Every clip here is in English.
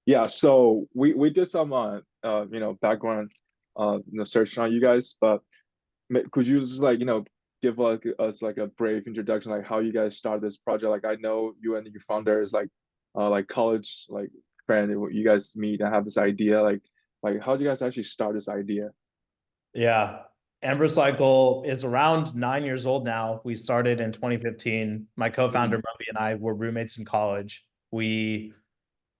Yeah, so we did some background search on you guys, but could you just give us like a brief introduction, like how you guys started this project? Like I know you and your founders like college friend, you guys meet and have this idea. Like how did you guys actually start this idea? Yeah. AmberCycle is around 9 years old now. We started in 2015. My co-founder, Mhm, Moby, and I were roommates in college. We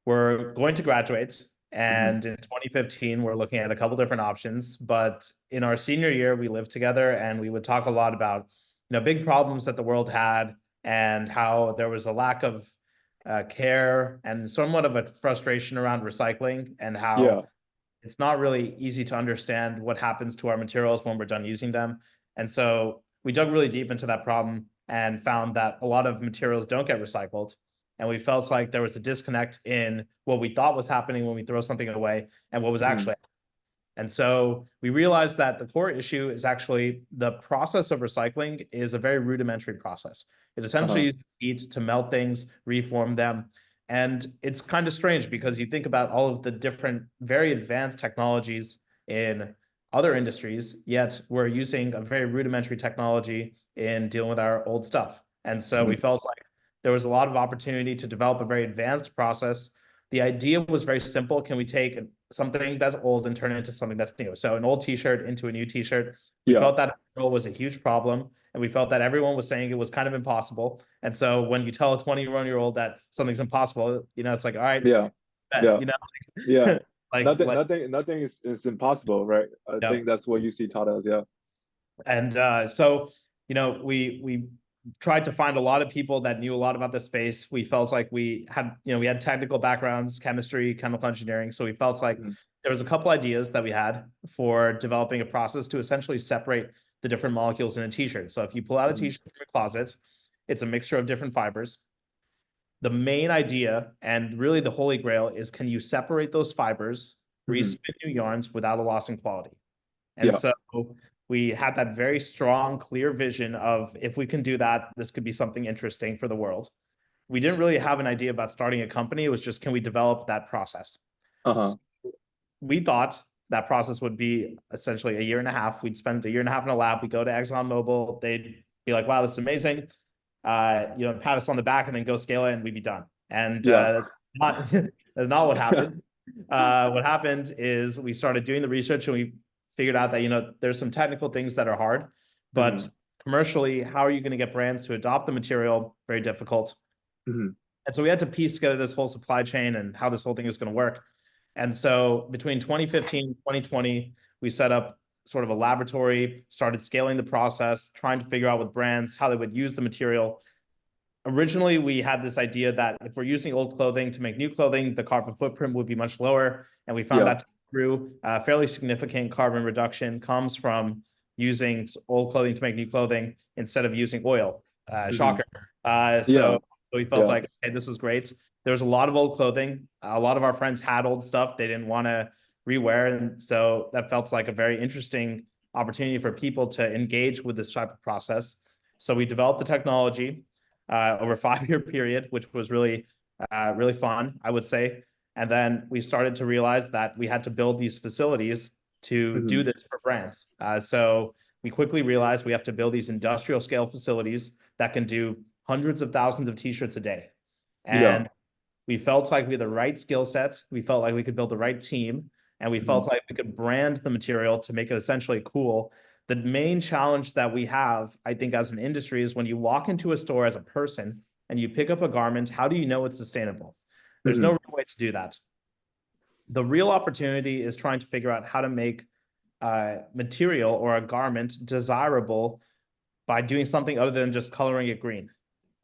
were going to graduate, mhm. and in 2015, we're looking at a couple different options. But in our senior year, we lived together and we would talk a lot about, big problems that the world had and how there was a lack of care and somewhat of a frustration around recycling and Yeah. how it's not really easy to understand what happens to our materials when we're done using them. And so we dug really deep into that problem and found that a lot of materials don't get recycled. And we felt like there was a disconnect in what we thought was happening when we throw something away and what was Mhm, actually. And so we realized that the core issue is actually the process of recycling is a very rudimentary process. It essentially uh-huh. uses heat to melt things, reform them. And it's kind of strange because you think about all of the different, very advanced technologies in other industries, yet we're using a very rudimentary technology in dealing with our old stuff. And so we Mhm, felt like there was a lot of opportunity to develop a very advanced process. The idea was very simple. Can we take something that's old and turn it into something that's new? So an old t-shirt into a new t-shirt. We yeah. felt that was a huge problem, and we felt that everyone was saying it was kind of impossible. And so when you tell a 21-year-old that something's impossible, it's like, all right, Yeah. bet, Yeah. Yeah. Nothing, like nothing is impossible, right? I yeah. think that's what UC taught us. Yeah. And so, we tried to find a lot of people that knew a lot about the space. We felt like we had technical backgrounds, chemistry, chemical engineering. So we felt like Mhm, there was a couple ideas that we had for developing a process to essentially separate the different molecules in a t-shirt. So if you pull out a mhm, t-shirt from your closet, it's a mixture of different fibers. The main idea and really the holy grail is, can you separate those fibers, mhm. respin new yarns without a loss in quality? And Yeah. so we had that very strong, clear vision of, if we can do that, this could be something interesting for the world. We didn't really have an idea about starting a company. It was just, can we develop that process? So Uh-huh. we thought that process would be essentially a year and a half. We'd spend a year and a half in a lab. We'd go to ExxonMobil. They'd be like, wow, this is amazing. Pat us on the back and then go scale it and we'd be done. And Yeah. not, that's not what happened. What happened is we started doing the research and we figured out that, there's some technical things that are hard, but Mhm, commercially, how are you going to get brands to adopt the material? Very difficult. mhm, And so we had to piece together this whole supply chain and how this whole thing is going to work. And so between 2015 and 2020, we set up sort of a laboratory, started scaling the process, trying to figure out with brands how they would use the material. Originally, we had this idea that if we're using old clothing to make new clothing, the carbon footprint would be much lower. And we found yeah. that through fairly significant carbon reduction comes from using old clothing to make new clothing instead of using oil. Mhm, Shocker. Uh, yeah. so, so we felt Yeah. like, hey, this was great. There was a lot of old clothing. A lot of our friends had old stuff they didn't want to rewear. And so that felt like a very interesting opportunity for people to engage with this type of process. So we developed the technology over a 5 year period, which was really fun, I would say. And then we started to realize that we had to build these facilities to do Mhm, this for brands. So we quickly realized we have to build these industrial scale facilities that can do hundreds of thousands of t-shirts a day. yeah. And we felt like we had the right skill sets. We felt like we could build the right team, and we felt Mhm, like we could brand the material to make it essentially cool. The main challenge that we have, I think, as an industry is when you walk into a store as a person and you pick up a garment, how do you know it's sustainable? There's no mhm, real way to do that. The real opportunity is trying to figure out how to make material or a garment desirable by doing something other than just coloring it green.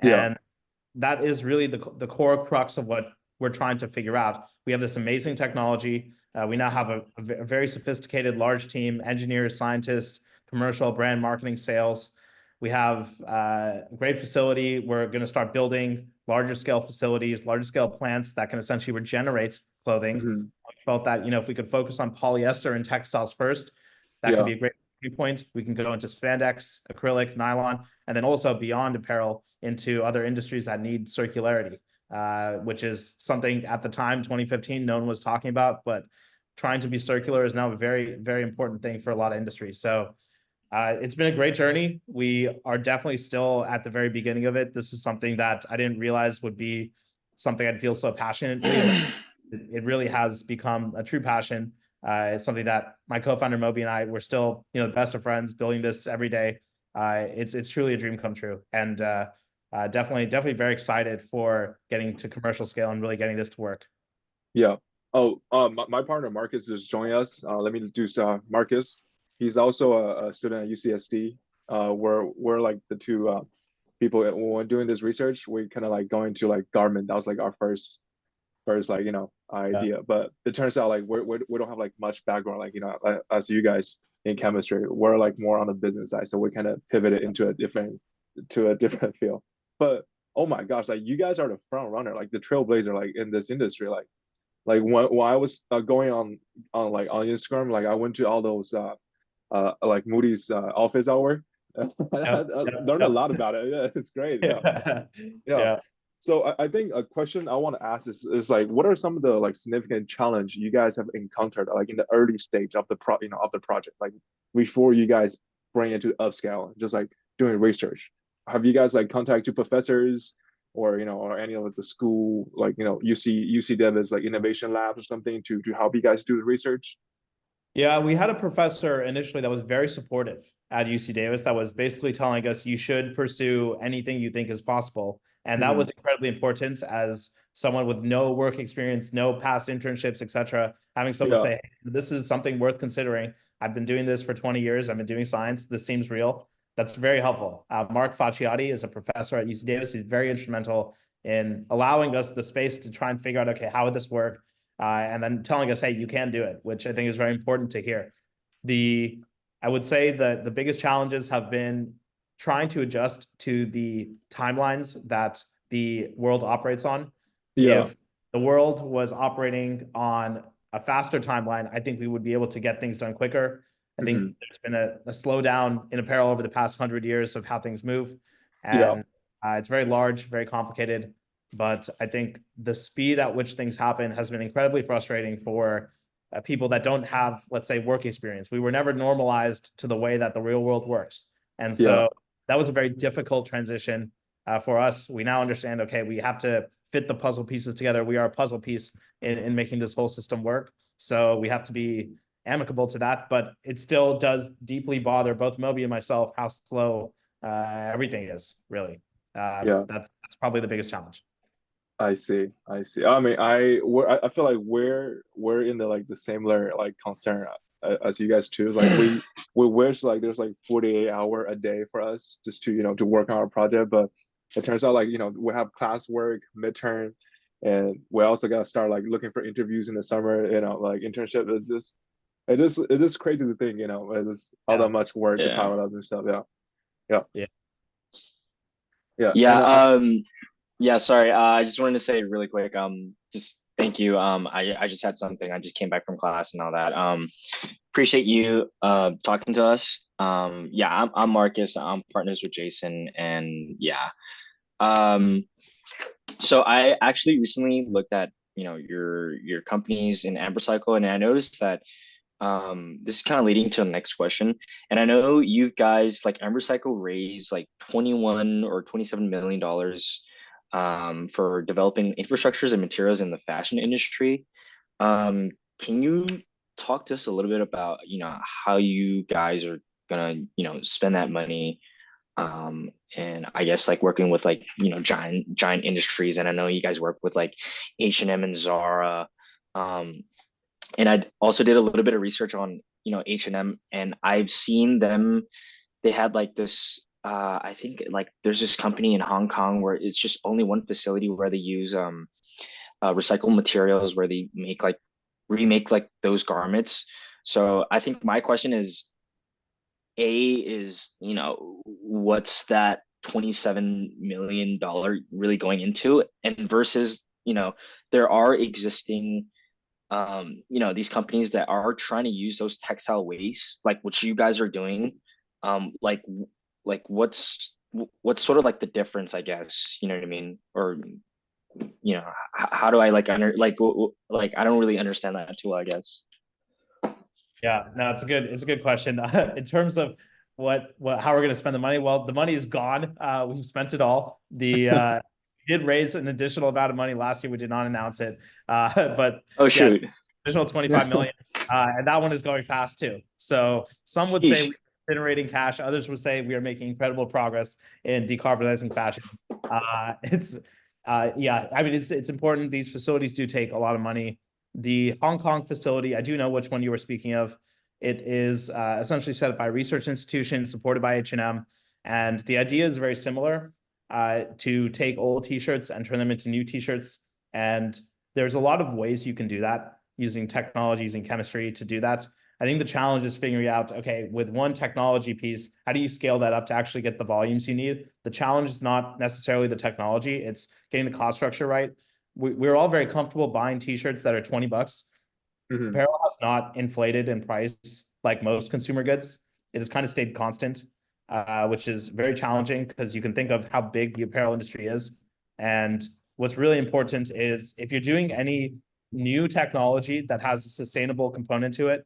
yeah. And that is really the core crux of what we're trying to figure out. We have this amazing technology. We now have a very sophisticated, large team, engineers, scientists, commercial, brand marketing, sales. We have a great facility. We're going to start building larger scale facilities, larger scale plants that can essentially regenerate clothing. Mhm, We felt that, if we could focus on polyester and textiles first, that could yeah. be a great point. We can go into spandex, acrylic, nylon, and then also beyond apparel into other industries that need circularity. which is something at the time, 2015, no one was talking about, but trying to be circular is now a very, very important thing for a lot of industries. So it's been a great journey. We are definitely still at the very beginning of it. This is something that I didn't realize would be something I'd feel so passionately about. It really has become a true passion. It's something that my co-founder Moby and I, we're still, the best of friends, building this every day. It's truly a dream come true, and definitely very excited for getting to commercial scale and really getting this to work. Yeah. Oh, my partner Marcus is joining us. Let me introduce Marcus. He's also a student at UCSD. We're like the two people when we're doing this research. We kind of like going to like Garmin. That was like our first like Yeah, idea. But it turns out like we don't have like much background like like, as you guys in chemistry. We're like more on the business side, so we kind of pivoted into a different field. But oh my gosh, like you guys are the front runner, like the trailblazer, like in this industry, like when I was going on like on Instagram, like I went to all those like Moody's office hour. yeah, I yeah, learned a yeah. lot about it. Yeah, it's great. Yeah, Yeah. yeah. Yeah. So I think a question I want to ask is like, what are some of the like significant challenge you guys have encountered like in the early stage of the of the project, like before you guys bring it to upscale, just like doing research? Have you guys like contacted professors or or any of the school like UC Davis like innovation labs or something to help you guys do the research? Yeah, we had a professor initially that was very supportive at UC Davis that was basically telling us you should pursue anything you think is possible. And that Mm-hmm. was incredibly important as someone with no work experience, no past internships, etc. Having someone Yeah, say, hey, this is something worth considering. I've been doing this for 20 years. I've been doing science. This seems real. That's very helpful. Mark Facciati is a professor at UC Davis. He's very instrumental in allowing us the space to try and figure out, okay, how would this work? And then telling us, hey, you can do it, which I think is very important to hear. The I would say that the biggest challenges have been trying to adjust to the timelines that the world operates on. yeah. If the world was operating on a faster timeline, I think we would be able to get things done quicker. I think Mm-hmm. there's been a slowdown in apparel over the past 100 years of how things move, Yeah, and it's very large, very complicated. But I think the speed at which things happen has been incredibly frustrating for people that don't have, let's say, work experience. We were never normalized to the way that the real world works. And yeah, so that was a very difficult transition for us. We now understand, okay, we have to fit the puzzle pieces together. We are a puzzle piece in making this whole system work. So we have to be amicable to that, but it still does deeply bother both Moby and myself how slow everything is, really. yeah. That's probably the biggest challenge. I see. I see. I mean, I feel like we're in the like the similar like concern as you guys too. It's like we wish like there's like 48 hour a day for us just to to work on our project, but it turns out like we have classwork, midterm, and we also gotta start like looking for interviews in the summer. Like internship is just it is crazy to think it's all Yeah. that much work to Yeah. pile up and stuff. Yeah, yeah, Yeah. yeah, Yeah. and Yeah. Sorry. I just wanted to say really quick. Just thank you. I just had something. I just came back from class and all that. Appreciate you talking to us. Yeah. I'm Marcus. I'm partners with Jason, and yeah. Um. So I actually recently looked at your companies in AmberCycle, and I noticed that this is kind of leading to the next question. And I know you guys like AmberCycle raised like 21 or 27 million dollars for developing infrastructures and materials in the fashion industry. um can you talk to us a little bit about how you guys are gonna spend that money, and I guess like working with like giant industries. And I know you guys work with like H&M and Zara. Um and I also did a little bit of research on H&M, and I've seen them. They had like this I think like there's this company in Hong Kong where it's just only one facility where they use recycled materials, where they remake like those garments. So I think my question is, what's that $27 million really going into? And versus, there are existing these companies that are trying to use those textile wastes, like what you guys are doing. Like what's sort of like the difference, I guess, you know what I mean? Or you know, how do I like like I don't really understand that too well, I guess. Yeah, no, it's a good question. In terms of how we're going to spend the money, well, the money is gone. We've spent it all. We did raise an additional amount of money last year. We did not announce it, but Oh yeah, shoot. additional 25 million, and that one is going fast too. So some would say Sheesh. we're generating cash. Others would say we are making incredible progress in decarbonizing fashion. It's yeah, I mean it's important. These facilities do take a lot of money. The Hong Kong facility, I do know which one you were speaking of. It is essentially set up by a research institution supported by H&M. And the idea is very similar, to take old t-shirts and turn them into new t-shirts. And there's a lot of ways you can do that using technology, using chemistry to do that. I think the challenge is figuring out, okay, with one technology piece, how do you scale that up to actually get the volumes you need? The challenge is not necessarily the technology, it's getting the cost structure right. We're all very comfortable buying t-shirts that are 20 bucks. Mhm. Apparel has not inflated in price like most consumer goods. It has kind of stayed constant, which is very challenging because you can think of how big the apparel industry is. And what's really important is if you're doing any new technology that has a sustainable component to it,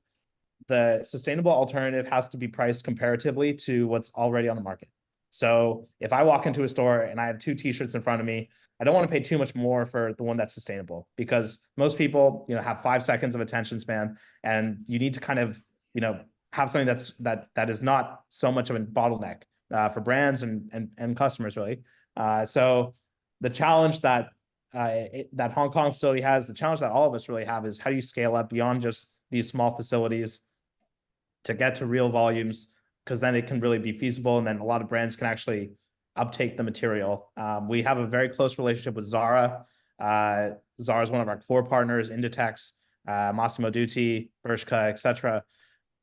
the sustainable alternative has to be priced comparatively to what's already on the market. So if I walk into a store and I have two t-shirts in front of me, I don't want to pay too much more for the one that's sustainable because most people, have 5 seconds of attention span, and you need to kind of, have something that is not so much of a bottleneck for brands and customers really. So the challenge that Hong Kong facility has, the challenge that all of us really have is how do you scale up beyond just these small facilities to get to real volumes, because then it can really be feasible and then a lot of brands can actually uptake the material. We have a very close relationship with Zara. Zara is one of our core partners, Inditex, Massimo Dutti, Bershka, etc.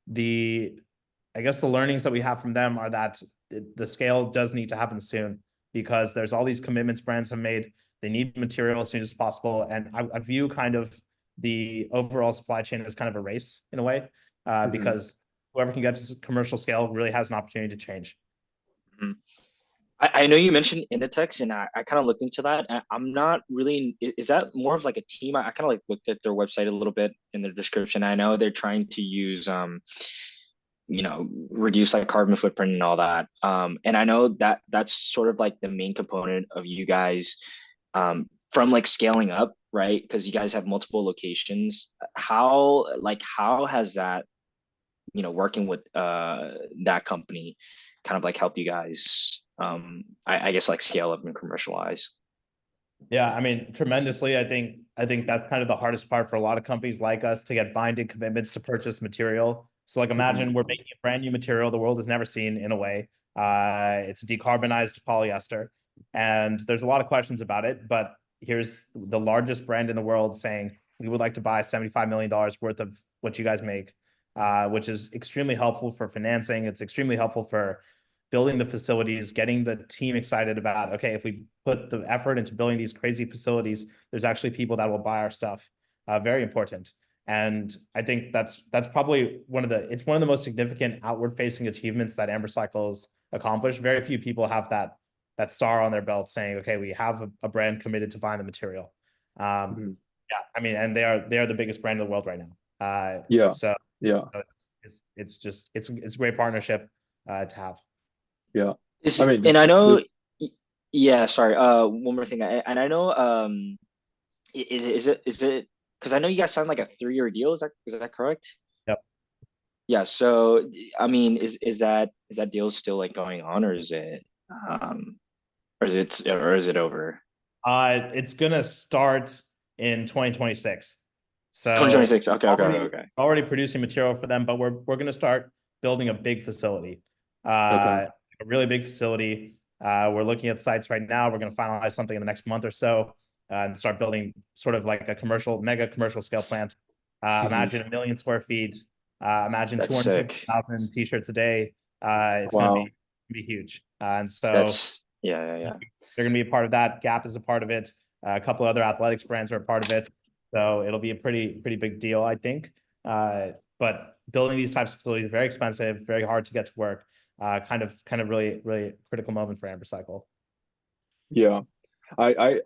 I guess the learnings that we have from them are that the scale does need to happen soon because there's all these commitments brands have made. They need material as soon as possible. And I view kind of the overall supply chain as kind of a race in a way, Mhm. because whoever can get to commercial scale really has an opportunity to change. Mhm. I know you mentioned Inditex, and I kind of looked into that. I'm not really. Is that more of like a team? I kind of like looked at their website a little bit in their description. I know they're trying to use reduce like carbon footprint and all that. And I know that that's sort of like the main component of you guys, from like scaling up, right? Because you guys have multiple locations. How has that, working with that company kind of like helped you guys, I guess like scale up and commercialize? Yeah, I mean, tremendously. I think that's kind of the hardest part for a lot of companies like us to get binding commitments to purchase material. So like Mhm. imagine we're making a brand new material the world has never seen in a way. It's decarbonized polyester. And there's a lot of questions about it, but here's the largest brand in the world saying we would like to buy $75 million worth of what you guys make, which is extremely helpful for financing. It's extremely helpful for building the facilities, getting the team excited about, okay, if we put the effort into building these crazy facilities, there's actually people that will buy our stuff. Very important. And I think that's probably it's one of the most significant outward facing achievements that AmberCycle's accomplished. Very few people have that star on their belt saying, okay, we have a brand committed to buying the material. Mhm. Yeah, I mean, and they are the biggest brand in the world right now. Yeah. So, Yeah. it's a great partnership to have. Yeah. I Is mean, and I know, this yeah, sorry. One more thing, and I know, is it because I know you guys signed like a 3-year deal. Is that correct? Yep. Yeah. So I mean, is that deal still like going on, or is it or is it over? It's gonna start in 2026. So 2026. Okay. Okay. already Okay. already producing material for them, but we're gonna start building a big facility, okay. a really big facility. We're looking at sites right now. We're gonna finalize something in the next month or so, and start building sort of like a mega commercial scale plant. Mhm. Imagine 1 million square feet. Imagine That's 250,000 sick. t-shirts a day. It's gonna Wow. be huge. And so That's Yeah. Yeah. Yeah. they're going to be a part of that. Gap is a part of it. A couple other athletics brands are a part of it. So it'll be a pretty big deal, I think. But building these types of facilities is very expensive, very hard to get to work. Kind of really critical moment for AmberCycle. Yeah. I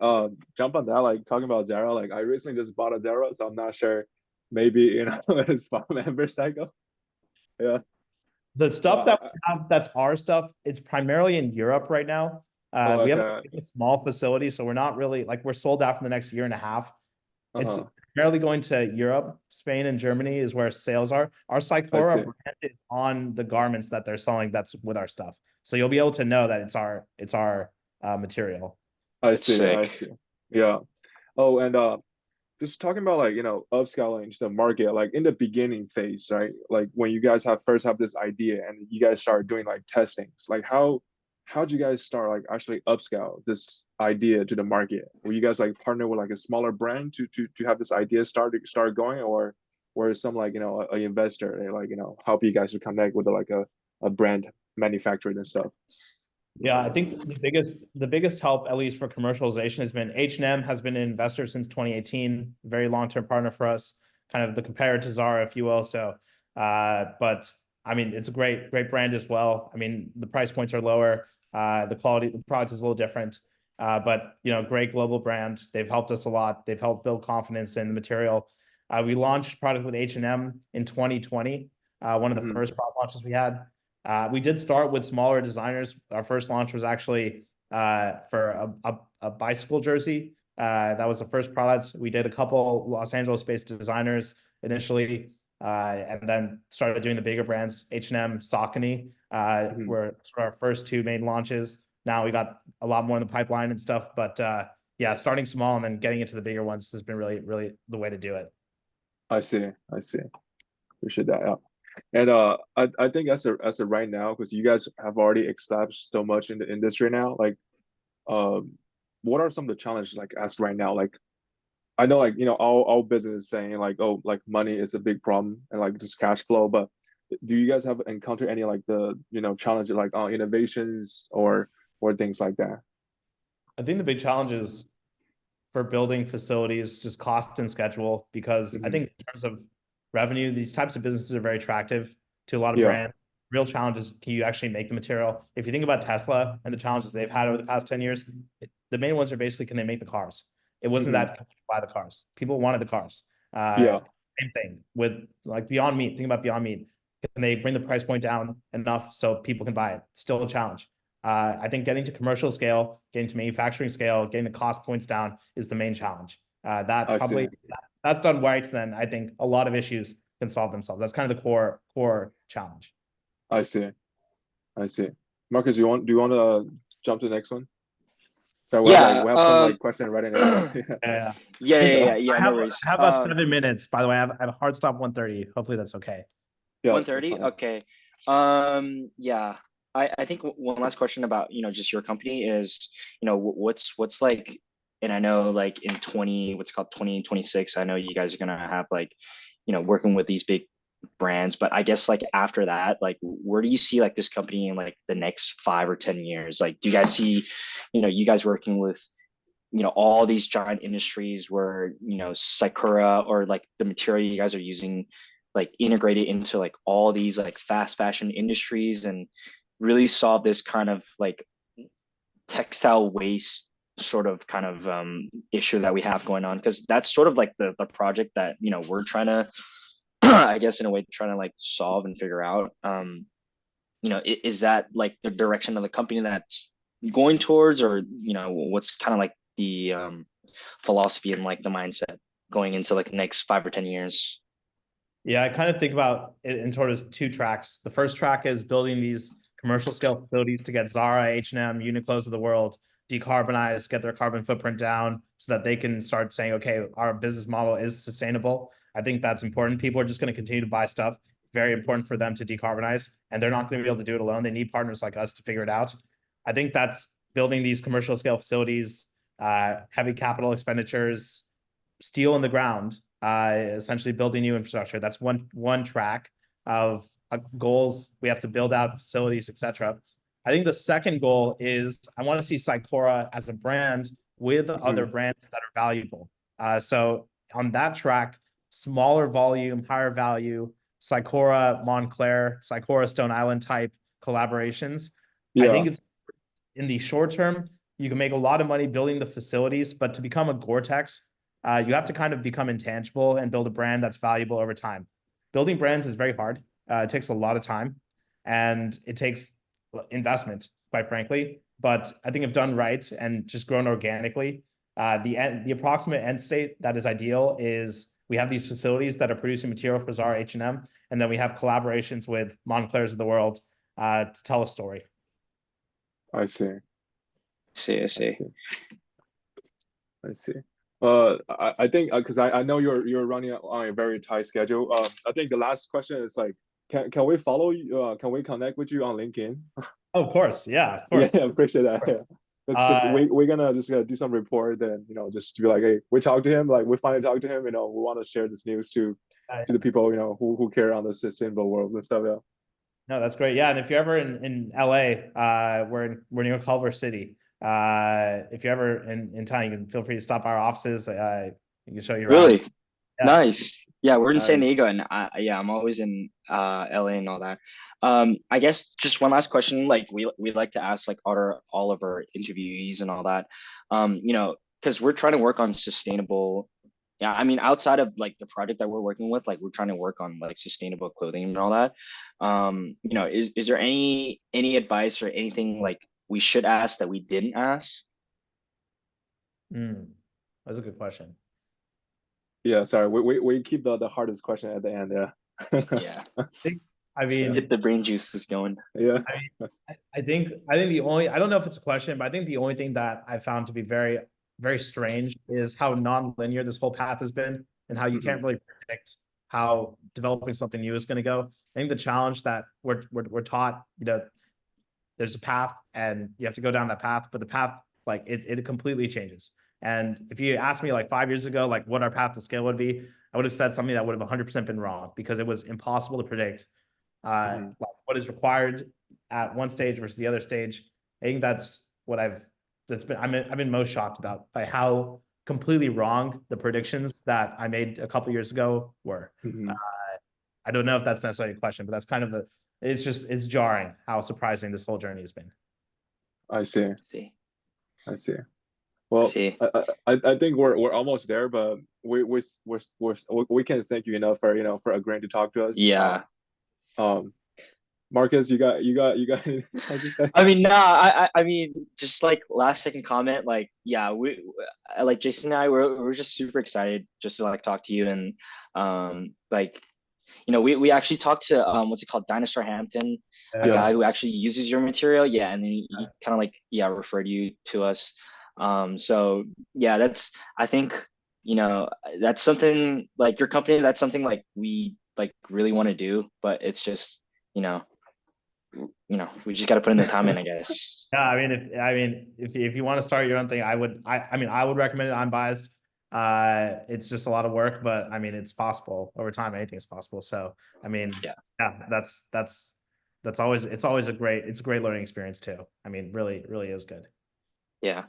jump on that, like talking about Zara, like I recently just bought a Zara, so I'm not sure. Maybe it's from AmberCycle. Yeah. The So stuff that we have that's our stuff, it's primarily in Europe right now. oh, We have okay. a small facility, so we're not really like we're sold out for the next year and a half. It's Uh-huh. primarily going to Europe, Spain, and Germany is where sales are. Our I Cyclora see. brand is on the garments that they're selling that's with our stuff. So you'll be able to know that it's our material. I That's see. I sick. see. Yeah. Oh, and just talking about like upscaling the market, like in the beginning phase, right? Like when you guys first have this idea and you guys start doing like testings, like how'd you guys start like actually upscale this idea to the market? Were you guys like partner with like a smaller brand to have this idea start going, or some like a investor they like help you guys to connect with like a brand manufacturer and stuff? Yeah, I think the biggest help, at least for commercialization, has been H&M has been an investor since 2018, very long-term partner for us, kind of the comparator to Zara, if you will. So, but I mean, it's a great brand as well. I mean, the price points are lower, the quality, the product is a little different, but great global brand. They've helped us a lot. They've helped build confidence in the material. We launched product with H&M in 2020, one of the Hmm. first product launches we had. We did start with smaller designers. Our first launch was actually for a bicycle jersey. That was the first product. We did a couple Los Angeles-based designers initially, and then started doing the bigger brands. H&M, Saucony Hmm. were sort of our first two main launches. Now we got a lot more in the pipeline and stuff, but yeah, starting small and then getting into the bigger ones has been really the way to do it. I see. I see. Appreciate that. Yeah. And I think as of right now, because you guys have already established so much in the industry now, like um, what are some of the challenges like as right now? Like I know like all business is saying like, oh, like money is a big problem and like just cash flow, but do you guys have encountered any like the challenges like innovations or things like that? I think the big challenge is for building facilities, just cost and schedule, because I Hmm. think in terms of revenue, these types of businesses are very attractive to a lot of Yeah. brands. Real challenge is, can you actually make the material? If you think about Tesla and the challenges they've had over the past 10 years, the main ones are basically, can they make the cars? It wasn't Hmm. that can you buy the cars. People wanted the cars. Yeah. Same thing with like Beyond Meat. Think about Beyond Meat. Can they bring the price point down enough so people can buy it? Still a challenge. I think getting to commercial scale, getting to manufacturing scale, getting the cost points down is the main challenge. That I see. probably that's done right, then I think a lot of issues can solve themselves. That's kind of the core challenge. I see. I see. Marcus, do you want to jump to the next one? So we have like Yeah. we have some like question writing it out. Yeah. Yeah, Is yeah, I yeah, yeah. No worries. have about 7 minutes, by the way. I have a hard stop 1:30. Hopefully that's okay. Yeah, that's 1:30. fine. Okay. Yeah. I think one last question about just your company is what's like, and I know like in 2026, I know you guys are gonna have like working with these big brands, but I guess like after that, like where do you see like this company in like the next 5 or 10 years? Like, do you guys see you guys working with all these giant industries where Sakura or like the material you guys are using like integrated into like all these like fast fashion industries and really solve this kind of like textile waste sort of kind of issue that we have going on, because that's sort of like the project that we're trying to I guess in a way trying to like solve and figure out. Is that like the direction of the company that's going towards, or what's kind of like the philosophy and like the mindset going into like the next 5 or 10 years? Yeah, I kind of think about it in sort of two tracks. The first track is building these commercial scale facilities to get Zara, H&M, Uniqlo's of the world decarbonize, get their carbon footprint down so that they can start saying, okay, our business model is sustainable. I think that's important. People are just going to continue to buy stuff. Very important for them to decarbonize, and they're not going to be able to do it alone. They need partners like us to figure it out. I think that's building these commercial scale facilities, heavy capital expenditures, steel in the ground, essentially building new infrastructure. That's one track of goals. We have to build out facilities, etc. I think the second goal is I want to see Cycora as a brand with other Mhm. brands that are valuable. So on that track, smaller volume, higher value, Cycora Montclair, Cycora Stone Island type collaborations. I Yeah. think it's in the short term, You can make a lot of money building the facilities, but to become a Gore-Tex, you have to kind of become intangible and build a brand that's valuable over time. Building brands is very hard. It takes a lot of time, and it takes investment, quite frankly. But I think if done right and just grown organically, the approximate end state that is ideal is we have these facilities that are producing material for Zara, H&M, and then we have collaborations with Monclers of the world to tell a story. I see. I I see. see. I see. I think because I know you're running on a very tight schedule. I think the last question is like, can we follow you? Can we connect with you on LinkedIn? Oh, of course, yeah, of Yeah, course. I appreciate that. Yeah. Because Uh, we're gonna just do some report and just to be like, hey, we talked to him, like we finally talked to him, we want to share this news to the people who care on the sustainable world and stuff. Yeah. No, that's great. Yeah, and if you're ever in LA, we're near Culver City. If you're ever in town, you can feel free to stop by our offices. We can show you around. Really? Yeah. Nice. Yeah, we're in San Nice. Diego, and I'm always in LA and all that. I guess just one last question. Like we like to ask like all of our interviewees and all that. Because we're trying to work on sustainable. Yeah, I mean, outside of like the project that we're working with, like we're trying to work on like sustainable clothing and all that. Is there any advice or anything like we should ask that we didn't ask? That's a good question. Yeah, sorry. We keep the hardest question at the end. Yeah. Yeah, I mean, get the brain juices going. Yeah. I think the only, I don't know if it's a question, but I think the only thing that I found to be very, very strange is how non-linear this whole path has been and how you can't really predict how developing something new is going to go. I think the challenge that we're taught, there's a path and you have to go down that path, but the path, like it completely changes. And if you asked me like 5 years ago, like what our path to scale would be, I would have said something that would have 100% been wrong because it was impossible to predict like what is required at one stage versus the other stage. I think that's what I've been most shocked about by how completely wrong the predictions that I made a couple years ago were. I don't know if that's necessarily a question, but that's kind of it's jarring how surprising this whole journey has been. I see. See. I see. Well, See. I think we're almost there, but we can't thank you enough for agreeing to talk to us. Yeah. Marcus, you got anything to say? I mean, I mean, just like last second comment, like, yeah, we like Jason and I, we're just super excited just to like talk to you and like, we actually talked to what's it called, Dinosaur Hampton, a guy who actually uses your material, yeah, and then he kind of like referred you to us. So yeah, I think that's something like your company, that's something like we like really want to do, but it's just we just got to put in the time in, I guess. Yeah, I mean, if you want to start your own thing, I would recommend it. I'm biased. It's just a lot of work, but I mean, it's possible over time. Anything is possible. So, I mean, yeah, it's always a great learning experience too. I mean, really, really is good. Yeah.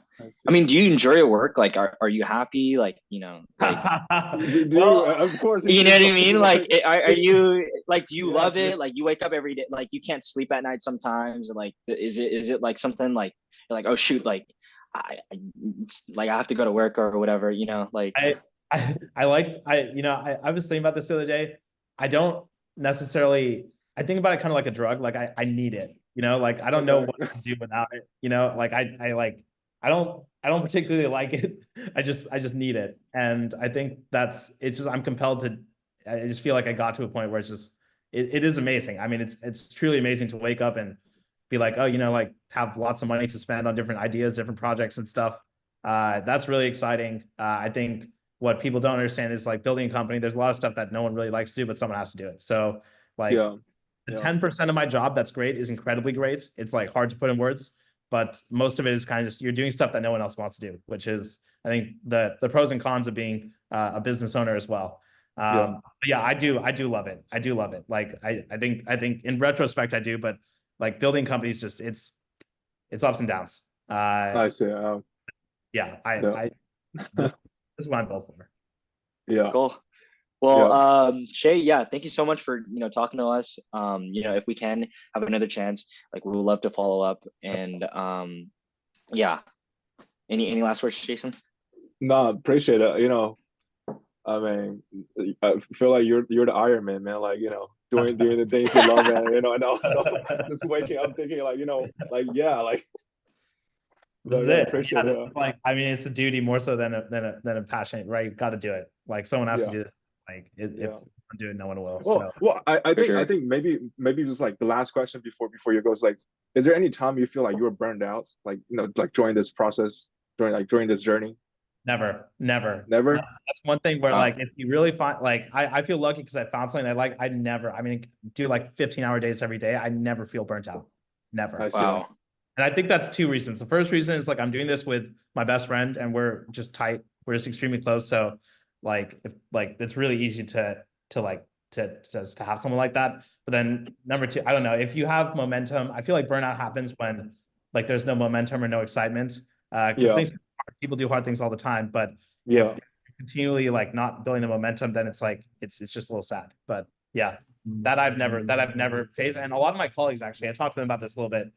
I mean, do you enjoy your work? Like, are you happy? Like, like, of course, you know what I mean? Like, are you like, do you love it? Like, you wake up every day, like, you can't sleep at night sometimes. Like, is it like something like, you're like, oh shoot, like, I have to go to work or whatever, like. I was thinking about this the other day. I don't necessarily, I think about it kind of like a drug. Like I need it, like I don't know what to do without it. Like I don't particularly like it. I just need it. And I think I'm compelled to, I just feel like I got to a point where it's just, it is amazing. I mean, it's truly amazing to wake up and be like, oh, like have lots of money to spend on different ideas, different projects and stuff. That's really exciting. I think what people don't understand is like building a company. There's a lot of stuff that no one really likes to do, but someone has to do it. So like the 10% of my job that's great is incredibly great. It's like hard to put in words, but most of it is kind of just you're doing stuff that no one else wants to do, which is I think the pros and cons of being a business owner as well. But yeah, I do love it. I do love it. Like I think in retrospect I do, but like building companies just it's ups and downs. I see. Yeah, this is what I'm built for. Yeah. Cool. Well, Shay, yeah, thank you so much for talking to us. If we can have another chance, like we would love to follow up and yeah. Any last words, Jason? No, appreciate it. You know, I mean, I feel like you're the Iron Man, man. Like, you know, doing the things you love, man. You know, and also just waking up thinking like, you know, like yeah, like This is yeah, it. appreciate This it. is like, I mean, it's a duty more so than a passion, right? You've got to do it. Like someone has to Yeah. do this. Like if Yeah. I do it, no one will. Well, So I think sure. maybe just like the last question before you go is like, is there any time you feel like you were burned out, like you know, like during this process, during this journey? never. Never. That's one thing where Wow. like if you really find like I feel lucky because I found something I like. I never. I mean, do like 15-hour days every day. I never feel burnt out. Never. I see. Wow. And I think that's two reasons. The first reason is like I'm doing this with my best friend and we're just tight. We're just extremely close. So like if like it's really easy to have someone like that. But then number two, I don't know. If you have momentum, I feel like burnout happens when like there's no momentum or no excitement. Because Yeah. things are hard. People do hard things all the time. But Yeah. if you're continually like not building the momentum, then it's like it's just a little sad. But yeah, that I've never faced. And a lot of my colleagues actually, I talked to them about this a little bit.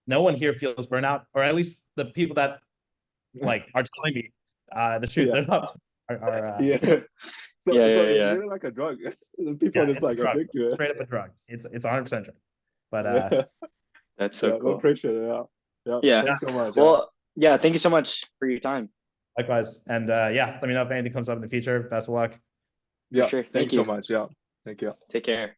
No one here feels burnout, or at least the people that like are telling me the truth. Yeah. They're not Yeah. So Yeah, so yeah, it's yeah. really like a drug. People yeah, are just it's a like drug. addicted to it. Straight up a drug. It's 100% drug. But Yeah. That's so Yeah. We cool. appreciate it. Yeah. Yeah. Yeah. Thanks so much. Yeah. Well, yeah, thank you so much for your time. likewise. And yeah, let me know if anything comes up in the future. Best of luck. Yeah. sure. Thank Thanks so you. much. Yeah. Thank you. Take care.